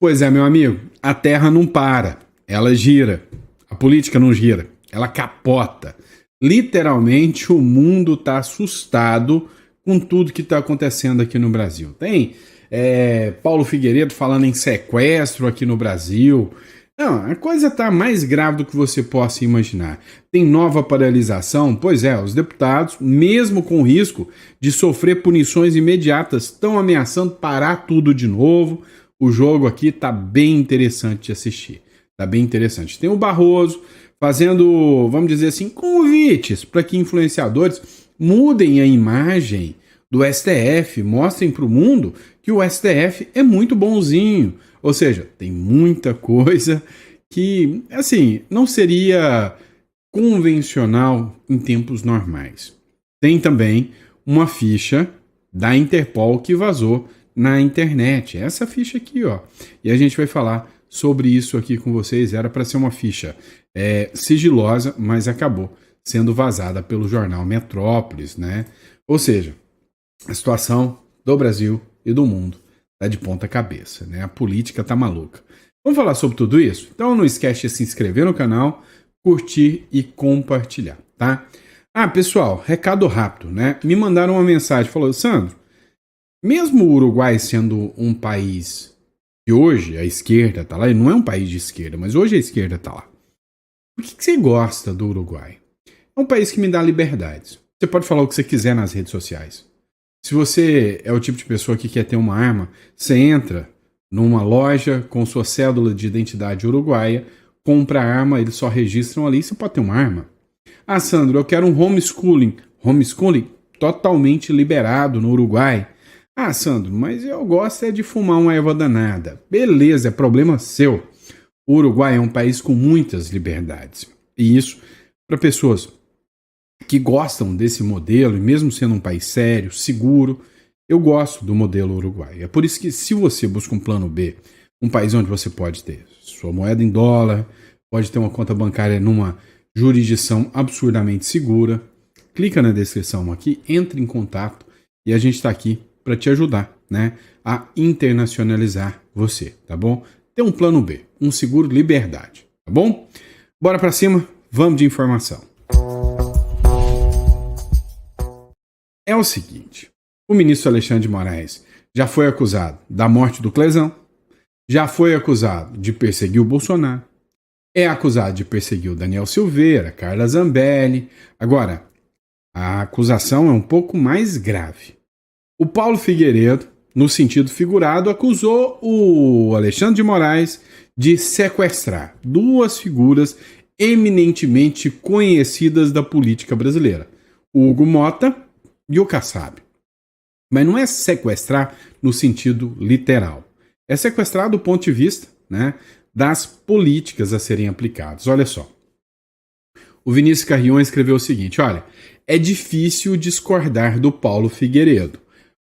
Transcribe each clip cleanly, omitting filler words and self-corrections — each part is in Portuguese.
Pois é, meu amigo, a Terra não para, ela gira. A política não gira, ela capota. Literalmente, o mundo está assustado com tudo que está acontecendo aqui no Brasil. Tem Paulo Figueiredo falando em sequestro aqui no Brasil. Não, a coisa está mais grave do que você possa imaginar. Tem nova paralisação? Pois é, os deputados, mesmo com risco de sofrer punições imediatas, estão ameaçando parar tudo de novo. O jogo aqui tá bem interessante de assistir. Tá bem interessante. Tem o Barroso fazendo, vamos dizer assim, convites para que influenciadores mudem a imagem do STF, mostrem para o mundo que o STF é muito bonzinho. Ou seja, tem muita coisa que, assim, não seria convencional em tempos normais. Tem também uma ficha da Interpol que vazou na internet. Essa ficha aqui, ó. E a gente vai falar sobre isso aqui com vocês. Era para ser uma ficha sigilosa, mas acabou sendo vazada pelo jornal Metrópolis, né? Ou seja, a situação do Brasil e do mundo tá de ponta cabeça, né? A política tá maluca. Vamos falar sobre tudo isso? Então não esquece de se inscrever no canal, curtir e compartilhar, tá? Ah, pessoal, recado rápido, né? Me mandaram uma mensagem, falou, Sandro, mesmo o Uruguai sendo um país que hoje a esquerda tá lá, ele não é um país de esquerda, mas hoje a esquerda tá lá. Por que você gosta do Uruguai? É um país que me dá liberdades. Você pode falar o que você quiser nas redes sociais. Se você é o tipo de pessoa que quer ter uma arma, você entra numa loja com sua cédula de identidade uruguaia, compra a arma, eles só registram ali, você pode ter uma arma. Ah, Sandro, eu quero um homeschooling. Homeschooling totalmente liberado no Uruguai. Ah, Sandro, mas eu gosto de fumar uma erva danada. Beleza, é problema seu. O Uruguai é um país com muitas liberdades. E isso, para pessoas que gostam desse modelo, e mesmo sendo um país sério, seguro, eu gosto do modelo uruguaio. É por isso que se você busca um plano B, um país onde você pode ter sua moeda em dólar, pode ter uma conta bancária numa jurisdição absurdamente segura, clica na descrição aqui, entre em contato e a gente está aqui para te ajudar, né, a internacionalizar você, tá bom? Tem um plano B, um seguro liberdade, tá bom? Bora para cima, vamos de informação. É o seguinte, o ministro Alexandre de Moraes já foi acusado da morte do Clezão, já foi acusado de perseguir o Bolsonaro, é acusado de perseguir o Daniel Silveira, Carla Zambelli. Agora, a acusação é um pouco mais grave. O Paulo Figueiredo, no sentido figurado, acusou o Alexandre de Moraes de sequestrar duas figuras eminentemente conhecidas da política brasileira, o Hugo Mota e o Kassab. Mas não é sequestrar no sentido literal. É sequestrar do ponto de vista, né, das políticas a serem aplicadas. Olha só. O Vinícius Carrion escreveu o seguinte, olha, é difícil discordar do Paulo Figueiredo,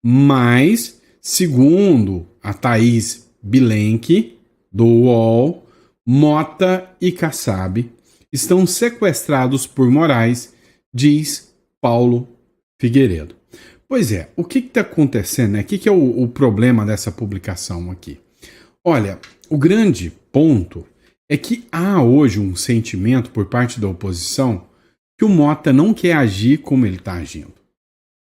mas, segundo a Thaís Bilenque, do UOL, Mota e Kassab estão sequestrados por Moraes, diz Paulo Figueiredo. Pois é, o que está acontecendo, né? O que é o problema dessa publicação aqui? Olha, o grande ponto é que há hoje um sentimento por parte da oposição que o Mota não quer agir como ele está agindo.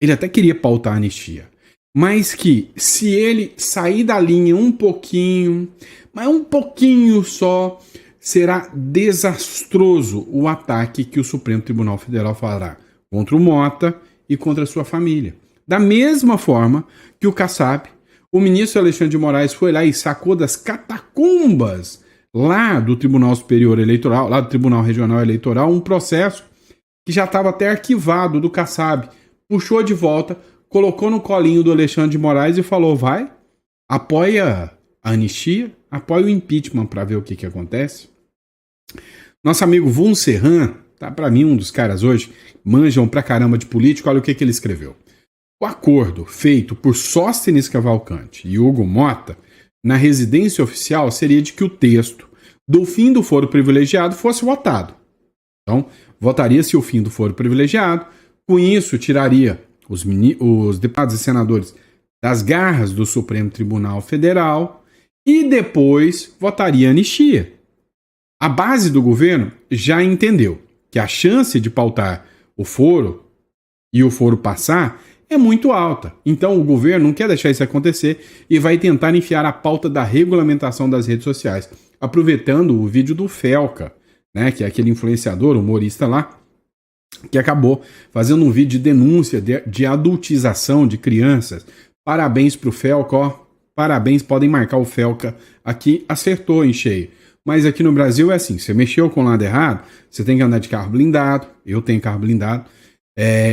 Ele até queria pautar a anistia, mas que se ele sair da linha um pouquinho, mas um pouquinho só, será desastroso o ataque que o Supremo Tribunal Federal fará contra o Mota e contra a sua família. Da mesma forma que o Kassab, o ministro Alexandre de Moraes foi lá e sacou das catacumbas lá do Tribunal Superior Eleitoral, lá do Tribunal Regional Eleitoral, um processo que já estava até arquivado do Kassab, puxou de volta, colocou no colinho do Alexandre de Moraes e falou, vai, apoia a anistia, apoia o impeachment para ver o que acontece. Nosso amigo Vun Serran, tá, para mim um dos caras hoje, manjam pra caramba de político, olha o que ele escreveu. O acordo feito por Sóstenes Cavalcante e Hugo Mota na residência oficial seria de que o texto do fim do foro privilegiado fosse votado. Então, votaria-se o fim do foro privilegiado, com isso tiraria os deputados e senadores das garras do Supremo Tribunal Federal e depois votaria anistia. A base do governo já entendeu que a chance de pautar o foro e o foro passar é muito alta. Então o governo não quer deixar isso acontecer e vai tentar enfiar a pauta da regulamentação das redes sociais, aproveitando o vídeo do Felca, né, que é aquele influenciador, humorista lá, que acabou fazendo um vídeo de denúncia de adultização de crianças. Parabéns pro Felca, ó. Parabéns, podem marcar o Felca aqui, acertou em cheio. Mas aqui no Brasil é assim, você mexeu com o lado errado, você tem que andar de carro blindado, eu tenho carro blindado,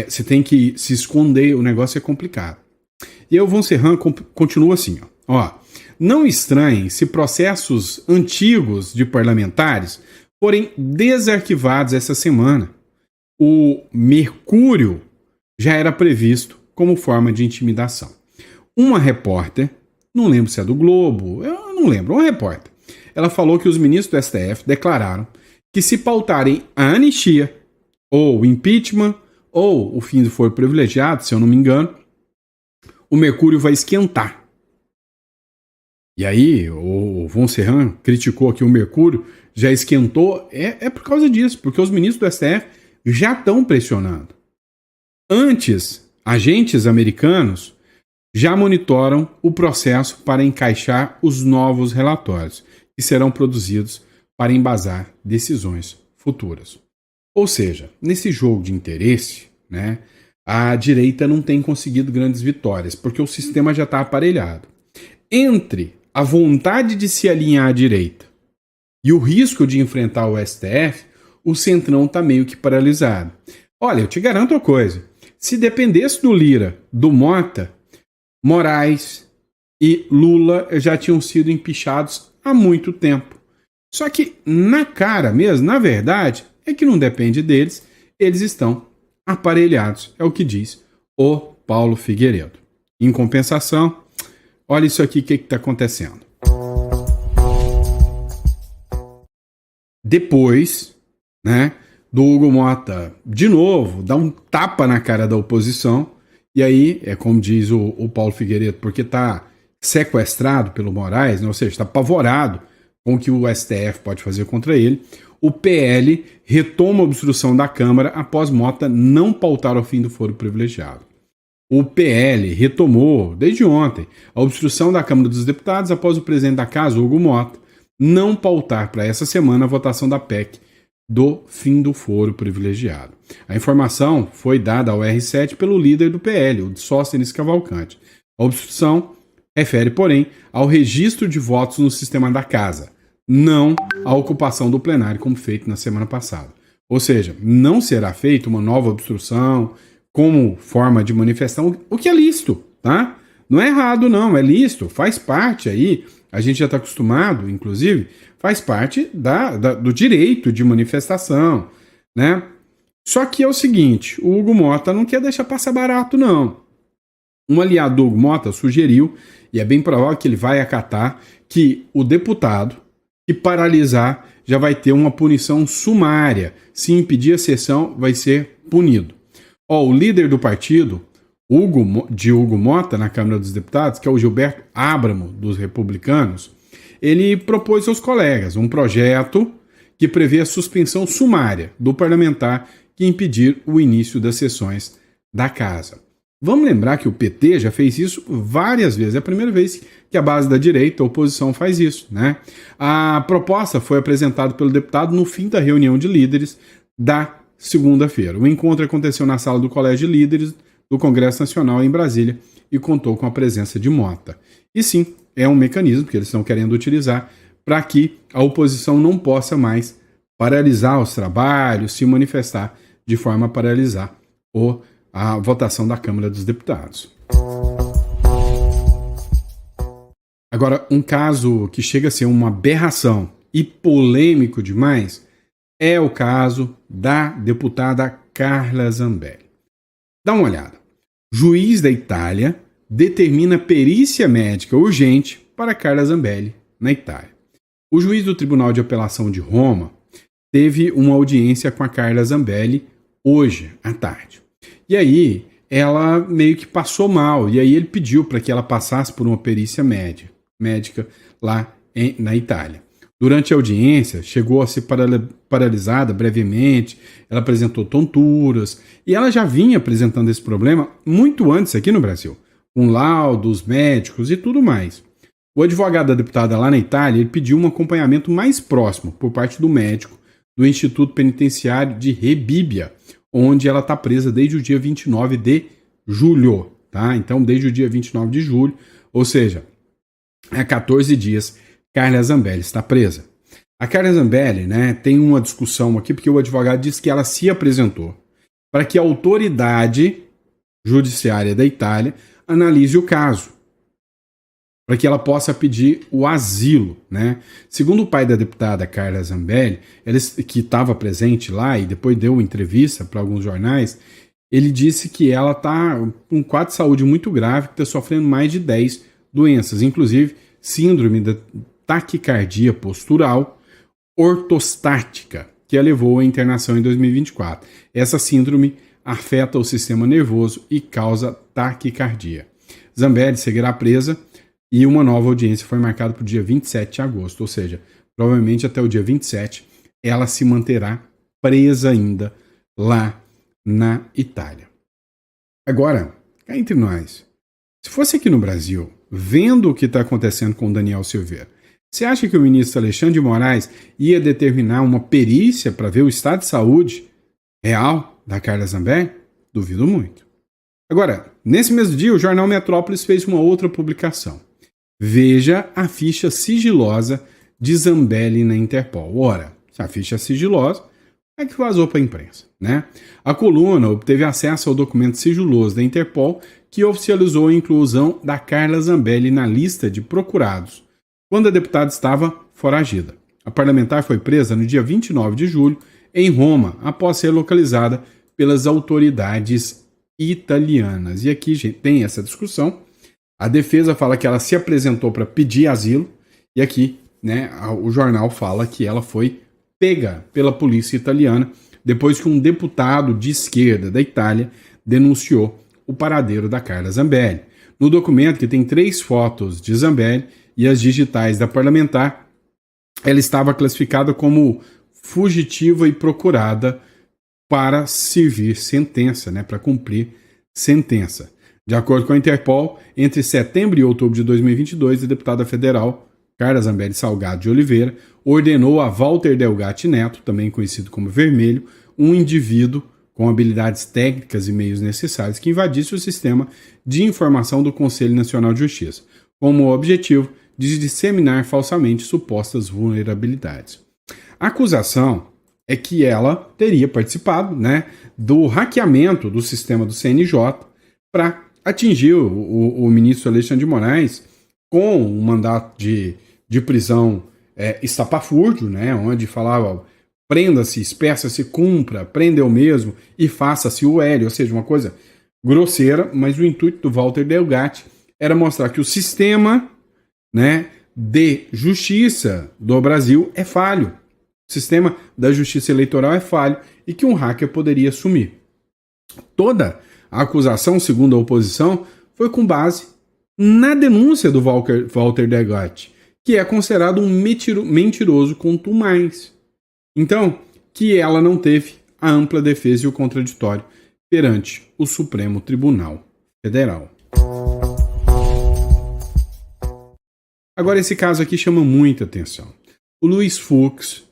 você tem que se esconder, o negócio é complicado. E aí o Von Serran continua assim, ó. Não estranhem se processos antigos de parlamentares forem desarquivados essa semana. O mercúrio já era previsto como forma de intimidação. Uma repórter, não lembro se é do Globo, eu não lembro, uma repórter, ela falou que os ministros do STF declararam que se pautarem a anistia, ou o impeachment, ou o fim do foro privilegiado, se eu não me engano, o mercúrio vai esquentar. E aí, o Von Serran criticou que o mercúrio já esquentou, é por causa disso, porque os ministros do STF já estão pressionando. Antes, agentes americanos já monitoram o processo para encaixar os novos relatórios, que serão produzidos para embasar decisões futuras. Ou seja, nesse jogo de interesse, né, a direita não tem conseguido grandes vitórias, porque o sistema já está aparelhado. Entre a vontade de se alinhar à direita e o risco de enfrentar o STF, o Centrão está meio que paralisado. Olha, eu te garanto uma coisa, se dependesse do Lira, do Mota, Moraes e Lula já tinham sido empichados há muito tempo. Só que na cara mesmo, na verdade, é que não depende deles, eles estão aparelhados, é o que diz o Paulo Figueiredo. Em compensação, olha isso aqui, o que está acontecendo. Depois, né, do Hugo Mota, de novo, dá um tapa na cara da oposição, e aí, é como diz o Paulo Figueiredo, porque está sequestrado pelo Moraes, né, ou seja, está apavorado com o que o STF pode fazer contra ele, o PL retoma a obstrução da Câmara após Mota não pautar o fim do foro privilegiado. O PL retomou, desde ontem, a obstrução da Câmara dos Deputados após o presidente da Casa, Hugo Mota, não pautar para essa semana a votação da PEC do fim do foro privilegiado. A informação foi dada ao R7 pelo líder do PL, o Sóstenes Cavalcante. A obstrução refere, porém, ao registro de votos no sistema da Casa, não à ocupação do plenário como feito na semana passada. Ou seja, não será feita uma nova obstrução como forma de manifestação, o que é lícito, tá? Não é errado não, é lícito, faz parte aí, a gente já está acostumado, inclusive, faz parte do direito de manifestação, né? Só que é o seguinte, o Hugo Mota não quer deixar passar barato, não. Um aliado do Hugo Mota sugeriu, e é bem provável que ele vai acatar, que o deputado que paralisar já vai ter uma punição sumária. Se impedir a sessão, vai ser punido. O líder do partido, Hugo Mota, na Câmara dos Deputados, que é o Gilberto Abramo, dos republicanos, ele propôs aos colegas um projeto que prevê a suspensão sumária do parlamentar que impedir o início das sessões da Casa. Vamos lembrar que o PT já fez isso várias vezes. É a primeira vez que a base da direita, a oposição, faz isso, né? A proposta foi apresentada pelo deputado no fim da reunião de líderes da segunda-feira. O encontro aconteceu na sala do Colégio de Líderes do Congresso Nacional em Brasília e contou com a presença de Mota. E sim, é um mecanismo que eles estão querendo utilizar para que a oposição não possa mais paralisar os trabalhos, se manifestar de forma a paralisar a votação da Câmara dos Deputados. Agora, um caso que chega a ser uma aberração e polêmico demais é o caso da deputada Carla Zambelli. Dá uma olhada. Juiz da Itália determina perícia médica urgente para Carla Zambelli na Itália. O juiz do Tribunal de Apelação de Roma teve uma audiência com a Carla Zambelli hoje à tarde. E aí ela meio que passou mal, e aí ele pediu para que ela passasse por uma perícia médica, médica lá na Itália. Durante a audiência, chegou a ser paralisada brevemente, ela apresentou tonturas, e ela já vinha apresentando esse problema muito antes aqui no Brasil, com laudos médicos e tudo mais. O advogado da deputada lá na Itália, ele pediu um acompanhamento mais próximo por parte do médico do Instituto Penitenciário de Rebibbia, onde ela está presa desde o dia 29 de julho, tá? Então, desde o dia 29 de julho, ou seja, há 14 dias, Carla Zambelli está presa. A Carla Zambelli, né, tem uma discussão aqui, porque o advogado disse que ela se apresentou para que a autoridade judiciária da Itália analise o caso, para que ela possa pedir o asilo, né? Segundo o pai da deputada Carla Zambelli, que estava presente lá e depois deu entrevista para alguns jornais, ele disse que ela está com um quadro de saúde muito grave, que está sofrendo mais de 10 doenças, inclusive síndrome da taquicardia postural ortostática, que a levou à internação em 2024. Essa síndrome afeta o sistema nervoso e causa taquicardia. Zambelli seguirá presa e uma nova audiência foi marcada para o dia 27 de agosto, ou seja, provavelmente até o dia 27 ela se manterá presa ainda lá na Itália. Agora, cá entre nós, se fosse aqui no Brasil, vendo o que está acontecendo com o Daniel Silveira, você acha que o ministro Alexandre de Moraes ia determinar uma perícia para ver o estado de saúde real da Carla Zambelli? Duvido muito. Agora, nesse mesmo dia, o jornal Metrópolis fez uma outra publicação. Veja a ficha sigilosa de Zambelli na Interpol. Ora, se a ficha é sigilosa, é que vazou para a imprensa, né? A coluna obteve acesso ao documento sigiloso da Interpol que oficializou a inclusão da Carla Zambelli na lista de procurados, quando a deputada estava foragida. A parlamentar foi presa no dia 29 de julho, em Roma, após ser localizada pelas autoridades italianas. E aqui, gente, tem essa discussão. A defesa fala que ela se apresentou para pedir asilo, e aqui, né, o jornal fala que ela foi pega pela polícia italiana depois que um deputado de esquerda da Itália denunciou o paradeiro da Carla Zambelli. No documento, que tem 3 fotos de Zambelli e as digitais da parlamentar, ela estava classificada como fugitiva e procurada para servir sentença, né, para cumprir sentença. De acordo com a Interpol, entre setembro e outubro de 2022, a deputada federal Carla Zambelli Salgado de Oliveira ordenou a Walter Delgatti Neto, também conhecido como Vermelho, um indivíduo com habilidades técnicas e meios necessários que invadisse o sistema de informação do Conselho Nacional de Justiça, como objetivo de disseminar falsamente supostas vulnerabilidades. A acusação é que ela teria participado, né, do hackeamento do sistema do CNJ para atingir o ministro Alexandre de Moraes com um mandato de prisão estapafúrdio, né, onde falava prenda-se, espeça-se, cumpra, prenda eu mesmo e faça-se o L, ou seja, uma coisa grosseira, mas o intuito do Walter Delgatti era mostrar que o sistema, né, de justiça do Brasil é falho. O sistema da justiça eleitoral é falho e que um hacker poderia assumir. Toda a acusação, segundo a oposição, foi com base na denúncia do Walter Delgatti, que é considerado um mentiroso contumaz. Então, que ela não teve a ampla defesa e o contraditório perante o Supremo Tribunal Federal. Agora, esse caso aqui chama muita atenção. O Luiz Fux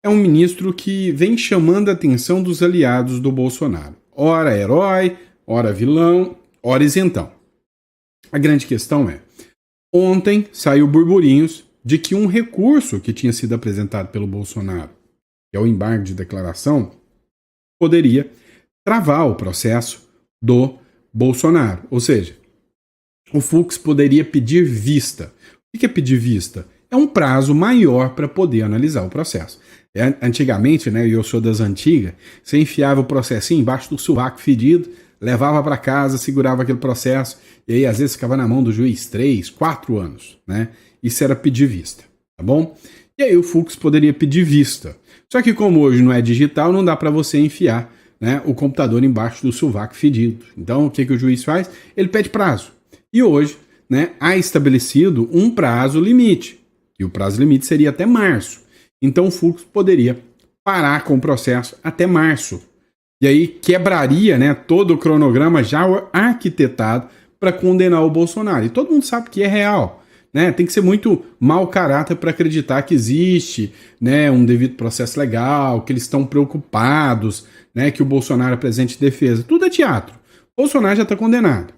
é um ministro que vem chamando a atenção dos aliados do Bolsonaro. Ora herói, ora vilão, ora isentão. A grande questão é, ontem saiu burburinhos de que um recurso que tinha sido apresentado pelo Bolsonaro, que é o embargo de declaração, poderia travar o processo do Bolsonaro. Ou seja, o Fux poderia pedir vista. O que é pedir vista? É um prazo maior para poder analisar o processo. Antigamente, né, eu sou das antigas, você enfiava o processinho embaixo do sovaco fedido, levava para casa, segurava aquele processo, e aí às vezes ficava na mão do juiz 3, 4 anos, né? Isso era pedir vista, tá bom? E aí o Fux poderia pedir vista. Só que como hoje não é digital, não dá para você enfiar, né, o computador embaixo do sovaco fedido. Então o que o juiz faz? Ele pede prazo. E hoje né, há estabelecido um prazo limite, e o prazo limite seria até março. Então o Fux poderia parar com o processo até março. E aí quebraria, né, todo o cronograma já arquitetado para condenar o Bolsonaro. E todo mundo sabe que é real. Né? Tem que ser muito mau caráter para acreditar que existe, né, um devido processo legal, que eles estão preocupados, né, que o Bolsonaro apresente defesa. Tudo é teatro. Bolsonaro já está condenado.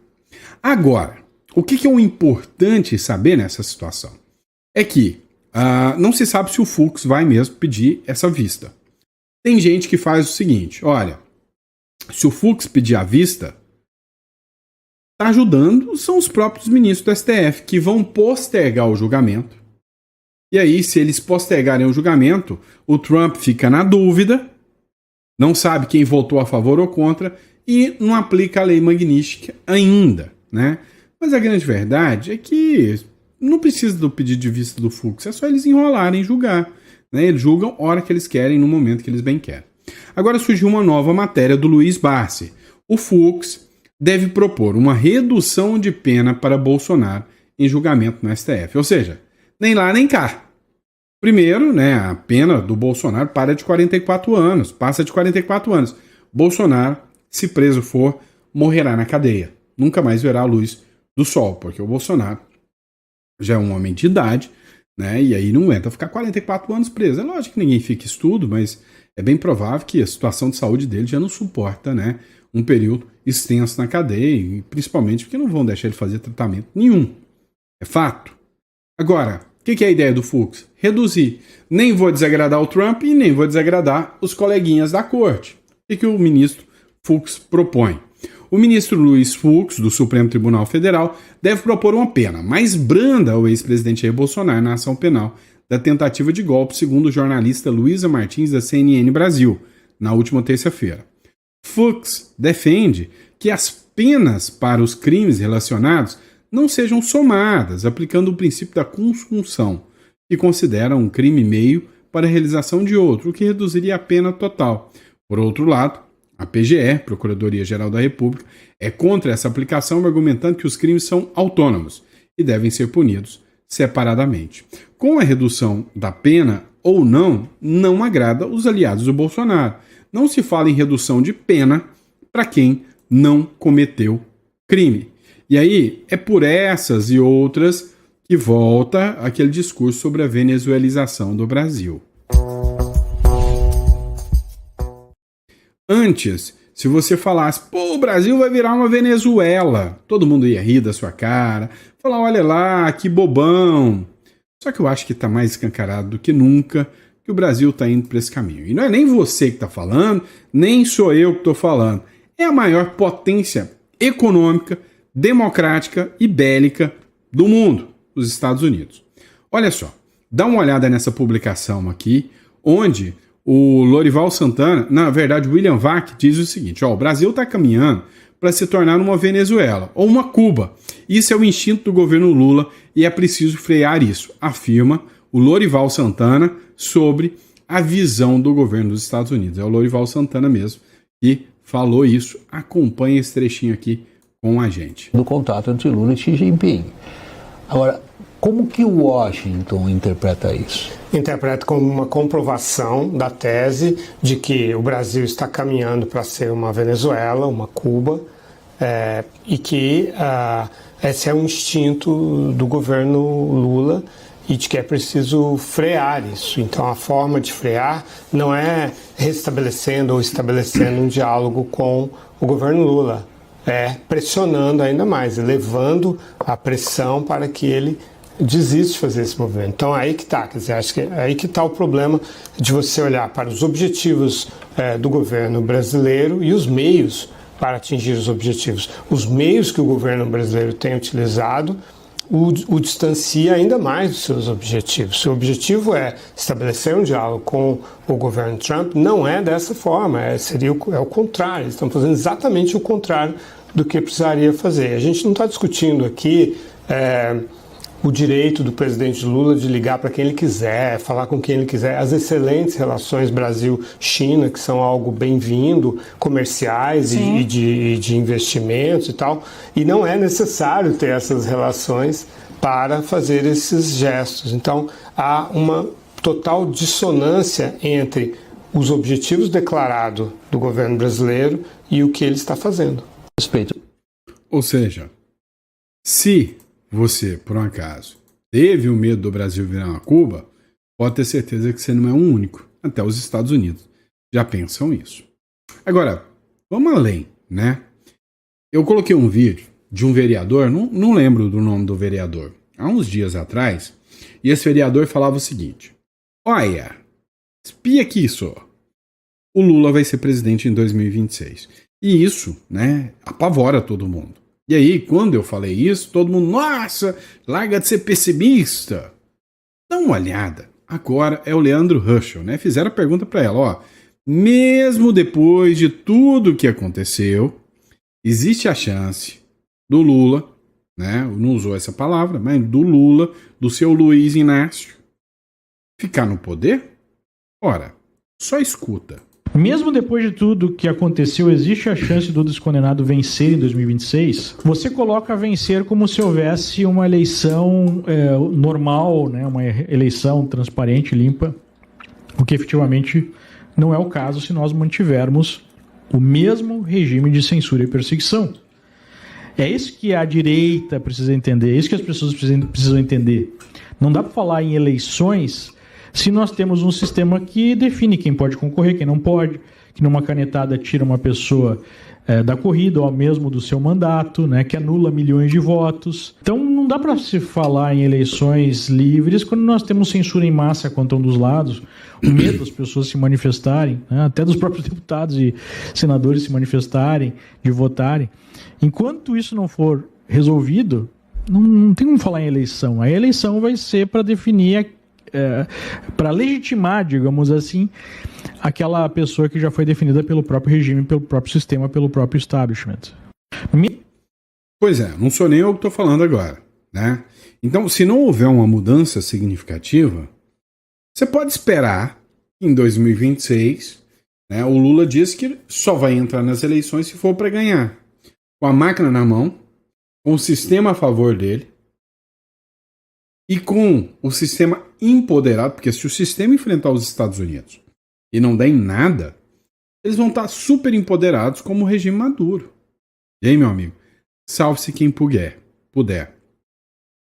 Agora, o que é o importante saber nessa situação? É que não se sabe se o Fux vai mesmo pedir essa vista. Tem gente que faz o seguinte, olha, se o Fux pedir a vista, está ajudando são os próprios ministros do STF, que vão postergar o julgamento. E aí, se eles postergarem o julgamento, o Trump fica na dúvida, não sabe quem votou a favor ou contra, e não aplica a lei Magnitsky ainda, né? Mas a grande verdade é que não precisa do pedido de vista do Fux, é só eles enrolarem e julgar. Né? Eles julgam a hora que eles querem, no momento que eles bem querem. Agora surgiu uma nova matéria do Luiz Barsi. O Fux deve propor uma redução de pena para Bolsonaro em julgamento no STF. Ou seja, nem lá nem cá. Primeiro, né, a pena do Bolsonaro passa de 44 anos. Bolsonaro, se preso for, morrerá na cadeia. Nunca mais verá a luz do sol, porque o Bolsonaro já é um homem de idade, né, e aí não aguenta ficar 44 anos preso. É lógico que ninguém fica estudo, mas é bem provável que a situação de saúde dele já não suporta, né, um período extenso na cadeia, e principalmente porque não vão deixar ele fazer tratamento nenhum. É fato. Agora, o que é a ideia do Fux? Reduzir. Nem vou desagradar o Trump e nem vou desagradar os coleguinhas da corte. O que o ministro Fux propõe? O ministro Luiz Fux, do Supremo Tribunal Federal, deve propor uma pena mais branda ao ex-presidente Jair Bolsonaro na ação penal da tentativa de golpe, segundo o jornalista Luísa Martins, da CNN Brasil, na última terça-feira. Fux defende que as penas para os crimes relacionados não sejam somadas, aplicando o princípio da consunção, que considera um crime meio para a realização de outro, o que reduziria a pena total. Por outro lado, a PGR, Procuradoria-Geral da República, é contra essa aplicação, argumentando que os crimes são autônomos e devem ser punidos separadamente. Com a redução da pena ou não agrada os aliados do Bolsonaro. Não se fala em redução de pena para quem não cometeu crime. E aí é por essas e outras que volta aquele discurso sobre a venezuelização do Brasil. Antes, se você falasse, o Brasil vai virar uma Venezuela, todo mundo ia rir da sua cara, falar, olha lá, que bobão. Só que eu acho que está mais escancarado do que nunca que o Brasil está indo para esse caminho. E não é nem você que está falando, nem sou eu que estou falando. É a maior potência econômica, democrática e bélica do mundo, os Estados Unidos. Olha só, dá uma olhada nessa publicação aqui, onde o Lorival Santana, na verdade, William Vac, diz o seguinte, o Brasil está caminhando para se tornar uma Venezuela ou uma Cuba. Isso é o instinto do governo Lula e é preciso frear isso, afirma o Lorival Santana sobre a visão do governo dos Estados Unidos. É o Lorival Santana mesmo que falou isso. Acompanha esse trechinho aqui com a gente. Do contato entre Lula e Xi Jinping. Agora, como que o Washington interpreta isso? Interpreta como uma comprovação da tese de que o Brasil está caminhando para ser uma Venezuela, uma Cuba, e que esse é um instinto do governo Lula e de que é preciso frear isso. Então a forma de frear não é restabelecendo ou estabelecendo um diálogo com o governo Lula, é pressionando ainda mais, elevando a pressão para que ele desiste de fazer esse movimento. Então aí que está, quer dizer, acho que é aí que está o problema de você olhar para os objetivos do governo brasileiro e os meios para atingir os objetivos. Os meios que o governo brasileiro tem utilizado o distancia ainda mais dos seus objetivos. Se o objetivo é estabelecer um diálogo com o governo Trump, não é dessa forma, é o contrário, eles estão fazendo exatamente o contrário do que precisaria fazer. A gente não está discutindo aqui o direito do presidente Lula de ligar para quem ele quiser, falar com quem ele quiser, as excelentes relações Brasil-China, que são algo bem-vindo, comerciais e de investimentos e tal, e não é necessário ter essas relações para fazer esses gestos. Então, há uma total dissonância entre os objetivos declarados do governo brasileiro e o que ele está fazendo. Respeito. Ou seja, se você, por um acaso, teve o medo do Brasil virar uma Cuba, pode ter certeza que você não é o único. Até os Estados Unidos já pensam isso. Agora, vamos além, né? Eu coloquei um vídeo de um vereador, não lembro do nome do vereador, há uns dias atrás, e esse vereador falava o seguinte: olha, espia aqui só, o Lula vai ser presidente em 2026. E isso, né, apavora todo mundo. E aí, quando eu falei isso, todo mundo, nossa, larga de ser pessimista. Dá uma olhada. Agora é o Leandro Ruschel, né? Fizeram a pergunta para ela, ó, mesmo depois de tudo que aconteceu, existe a chance do Lula, né? Não usou essa palavra, mas do Lula, do seu Luiz Inácio, ficar no poder? Ora, só escuta. Mesmo depois de tudo que aconteceu, existe a chance do descondenado vencer em 2026? Você coloca vencer como se houvesse uma eleição normal, né? Uma eleição transparente, limpa, o que efetivamente não é o caso se nós mantivermos o mesmo regime de censura e perseguição. É isso que a direita precisa entender, é isso que as pessoas precisam entender. Não dá para falar em eleições se nós temos um sistema que define quem pode concorrer, quem não pode, que numa canetada tira uma pessoa da corrida ou mesmo do seu mandato, né, que anula milhões de votos. Então não dá para se falar em eleições livres quando nós temos censura em massa contra um dos lados, o medo das pessoas se manifestarem, né, até dos próprios deputados e senadores se manifestarem, de votarem. Enquanto isso não for resolvido, não tem como falar em eleição. A eleição vai ser para definir para legitimar, digamos assim, aquela pessoa que já foi definida pelo próprio regime, pelo próprio sistema, pelo próprio establishment. Pois é, não sou nem eu que estou falando agora, né? Então, se não houver uma mudança significativa, você pode esperar que em 2026, né, o Lula diz que só vai entrar nas eleições se for para ganhar. Com a máquina na mão, com o sistema a favor dele, e com o sistema empoderado, porque se o sistema enfrentar os Estados Unidos e não der em nada, eles vão estar super empoderados como o regime Maduro. E aí, meu amigo, salve-se quem puder.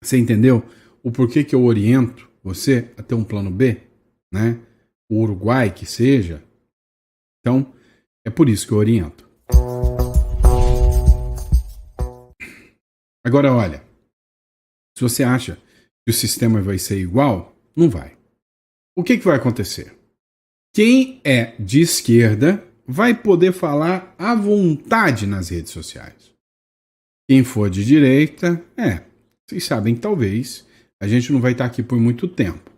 Você entendeu o porquê que eu oriento você a ter um plano B? Né? O Uruguai que seja. Então, é por isso que eu oriento. Agora, olha, se você acha que o sistema vai ser igual, não vai. O que vai acontecer? Quem é de esquerda vai poder falar à vontade nas redes sociais. Quem for de direita, vocês sabem que talvez a gente não vai estar aqui por muito tempo.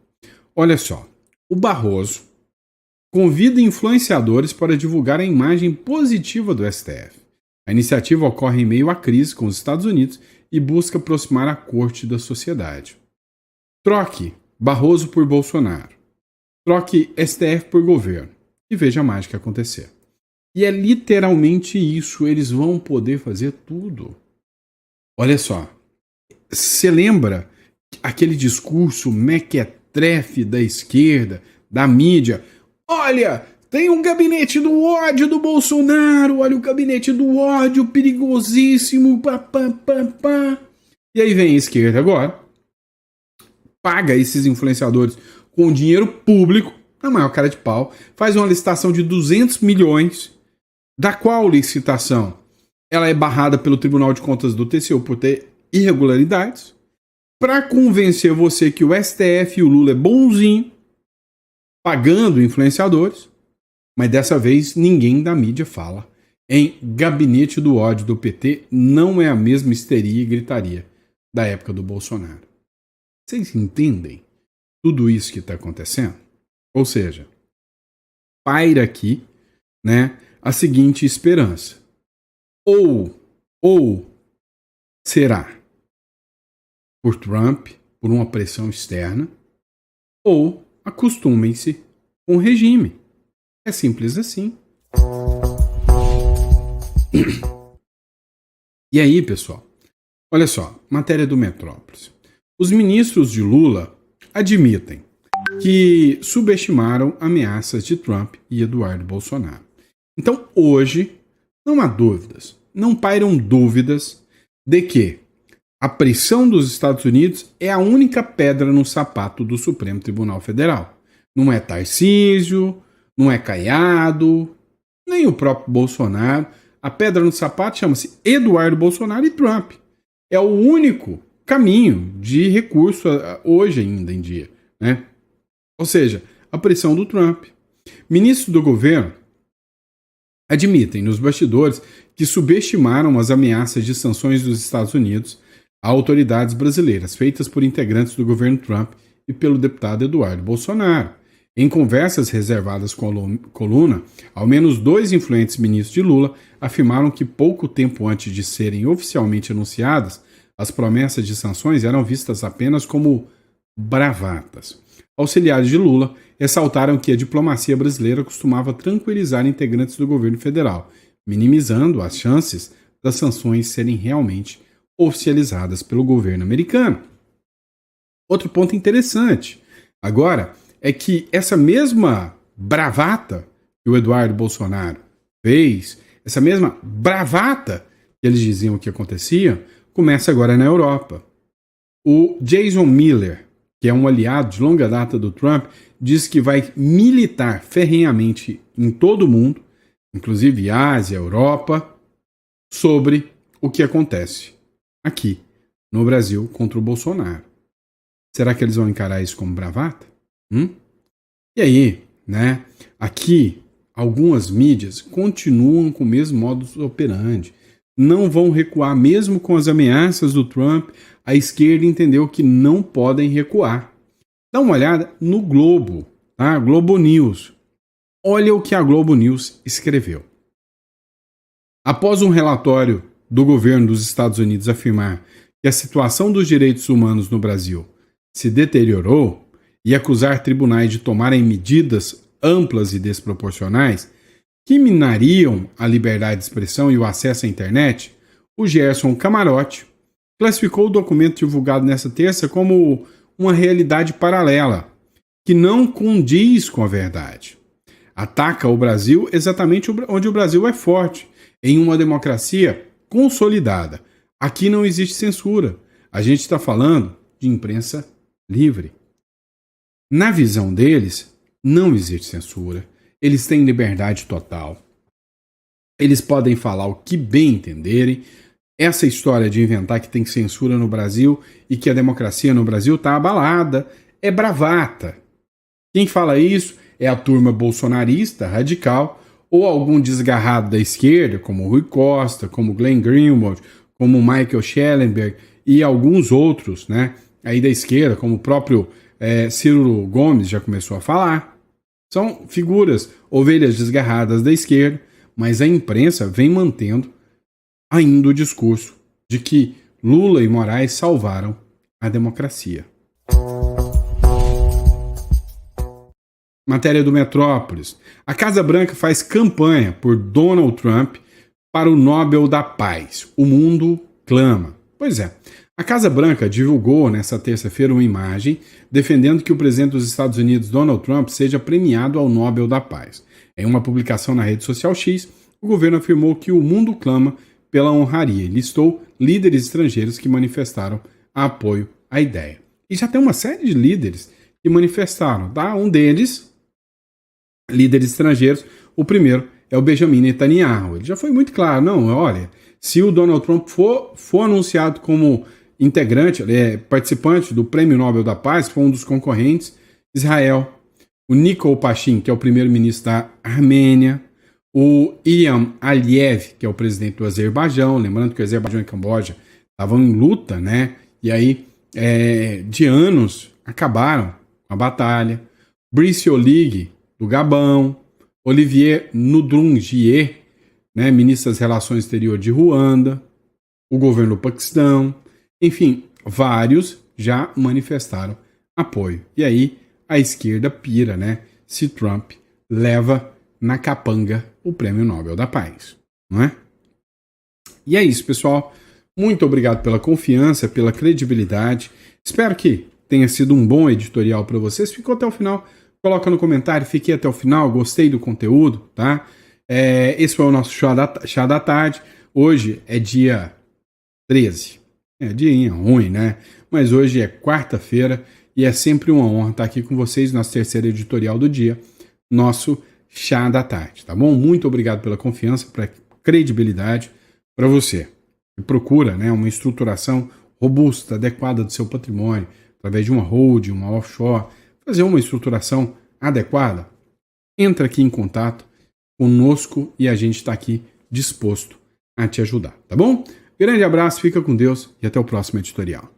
Olha só, o Barroso convida influenciadores para divulgar a imagem positiva do STF. A iniciativa ocorre em meio à crise com os Estados Unidos e busca aproximar a corte da sociedade. Troque Barroso por Bolsonaro. Troque STF por governo. E veja a mágica acontecer. E é literalmente isso. Eles vão poder fazer tudo. Olha só. Você lembra aquele discurso mequetrefe da esquerda, da mídia? Olha, tem um gabinete do ódio do Bolsonaro. Olha o gabinete do ódio perigosíssimo. E aí vem a esquerda agora. Paga esses influenciadores com dinheiro público, a maior cara de pau, faz uma licitação de 200 milhões, da qual licitação ela é barrada pelo Tribunal de Contas do TCU por ter irregularidades, para convencer você que o STF e o Lula é bonzinho, pagando influenciadores, mas dessa vez ninguém da mídia fala em gabinete do ódio do PT, não é a mesma histeria e gritaria da época do Bolsonaro. Vocês entendem tudo isso que está acontecendo? Ou seja, paira aqui, né, a seguinte esperança. Ou será por Trump, por uma pressão externa, ou acostumem-se com o regime. É simples assim. E aí, pessoal? Olha só, matéria do Metrópolis. Os ministros de Lula admitem que subestimaram ameaças de Trump e Eduardo Bolsonaro. Então, hoje, não há dúvidas, não pairam dúvidas de que a pressão dos Estados Unidos é a única pedra no sapato do Supremo Tribunal Federal. Não é Tarcísio, não é Caiado, nem o próprio Bolsonaro. A pedra no sapato chama-se Eduardo Bolsonaro e Trump. É o único caminho de recurso hoje ainda em dia, né? Ou seja, a pressão do Trump. Ministros do governo admitem nos bastidores que subestimaram as ameaças de sanções dos Estados Unidos a autoridades brasileiras, feitas por integrantes do governo Trump e pelo deputado Eduardo Bolsonaro. Em conversas reservadas com a coluna, ao menos 2 influentes ministros de Lula afirmaram que pouco tempo antes de serem oficialmente anunciadas, as promessas de sanções eram vistas apenas como bravatas. Auxiliares de Lula ressaltaram que a diplomacia brasileira costumava tranquilizar integrantes do governo federal, minimizando as chances das sanções serem realmente oficializadas pelo governo americano. Outro ponto interessante agora é que essa mesma bravata que o Eduardo Bolsonaro fez, essa mesma bravata que eles diziam que acontecia, começa agora na Europa. O Jason Miller, que é um aliado de longa data do Trump, diz que vai militar ferrenhamente em todo o mundo, inclusive Ásia, Europa, sobre o que acontece aqui no Brasil contra o Bolsonaro. Será que eles vão encarar isso como bravata? E aí, né? Aqui, algumas mídias continuam com o mesmo modus operandi. Não vão recuar mesmo com as ameaças do Trump. A esquerda entendeu que não podem recuar. Dá uma olhada no Globo, tá? Globo News. Olha o que a Globo News escreveu. Após um relatório do governo dos Estados Unidos afirmar que a situação dos direitos humanos no Brasil se deteriorou e acusar tribunais de tomarem medidas amplas e desproporcionais que minariam a liberdade de expressão e o acesso à internet, o Gerson Camarote classificou o documento divulgado nesta terça como uma realidade paralela, que não condiz com a verdade. Ataca o Brasil exatamente onde o Brasil é forte, em uma democracia consolidada. Aqui não existe censura. A gente está falando de imprensa livre. Na visão deles, não existe censura. Eles têm liberdade total. Eles podem falar o que bem entenderem. Essa história de inventar que tem censura no Brasil e que a democracia no Brasil está abalada é bravata. Quem fala isso é a turma bolsonarista, radical, ou algum desgarrado da esquerda, como Rui Costa, como Glenn Greenwald, como Michael Schellenberg e alguns outros, né, aí da esquerda, como o próprio Ciro Gomes já começou a falar. São figuras, ovelhas desgarradas da esquerda, mas a imprensa vem mantendo ainda o discurso de que Lula e Moraes salvaram a democracia. Matéria do Metrópolis. A Casa Branca faz campanha por Donald Trump para o Nobel da Paz. O mundo clama. Pois é. A Casa Branca divulgou nesta terça-feira uma imagem defendendo que o presidente dos Estados Unidos, Donald Trump, seja premiado ao Nobel da Paz. Em uma publicação na rede social X, o governo afirmou que o mundo clama pela honraria e listou líderes estrangeiros que manifestaram apoio à ideia. E já tem uma série de líderes que manifestaram, tá? Um deles, líderes estrangeiros, o primeiro é o Benjamin Netanyahu. Ele já foi muito claro, não, olha, se o Donald Trump for anunciado como integrante, participante do Prêmio Nobel da Paz, foi um dos concorrentes, Israel, o Nikol Pashin, que é o primeiro-ministro da Armênia, o Ilham Aliyev, que é o presidente do Azerbaijão, lembrando que o Azerbaijão e o Camboja estavam em luta, né? E aí, de anos, acabaram com a batalha. Brice Oligui, do Gabão, Olivier Nduhungirehe, né, ministro das Relações Exteriores de Ruanda, o governo do Paquistão, enfim, vários já manifestaram apoio. E aí a esquerda pira, né? Se Trump leva na capanga o Prêmio Nobel da Paz, não é? E é isso, pessoal. Muito obrigado pela confiança, pela credibilidade. Espero que tenha sido um bom editorial para vocês. Ficou até o final? Coloca no comentário. Fiquei até o final. Gostei do conteúdo, tá? Esse foi o nosso chá da tarde. Hoje é dia 13. É dia ruim, né? Mas hoje é quarta-feira e é sempre uma honra estar aqui com vocês, nosso terceiro editorial do dia, nosso chá da tarde, tá bom? Muito obrigado pela confiança, pela credibilidade para você. E procura, né, uma estruturação robusta, adequada do seu patrimônio, através de uma holding, uma offshore, fazer uma estruturação adequada. Entra aqui em contato conosco e a gente está aqui disposto a te ajudar, tá bom? Grande abraço, fica com Deus e até o próximo editorial.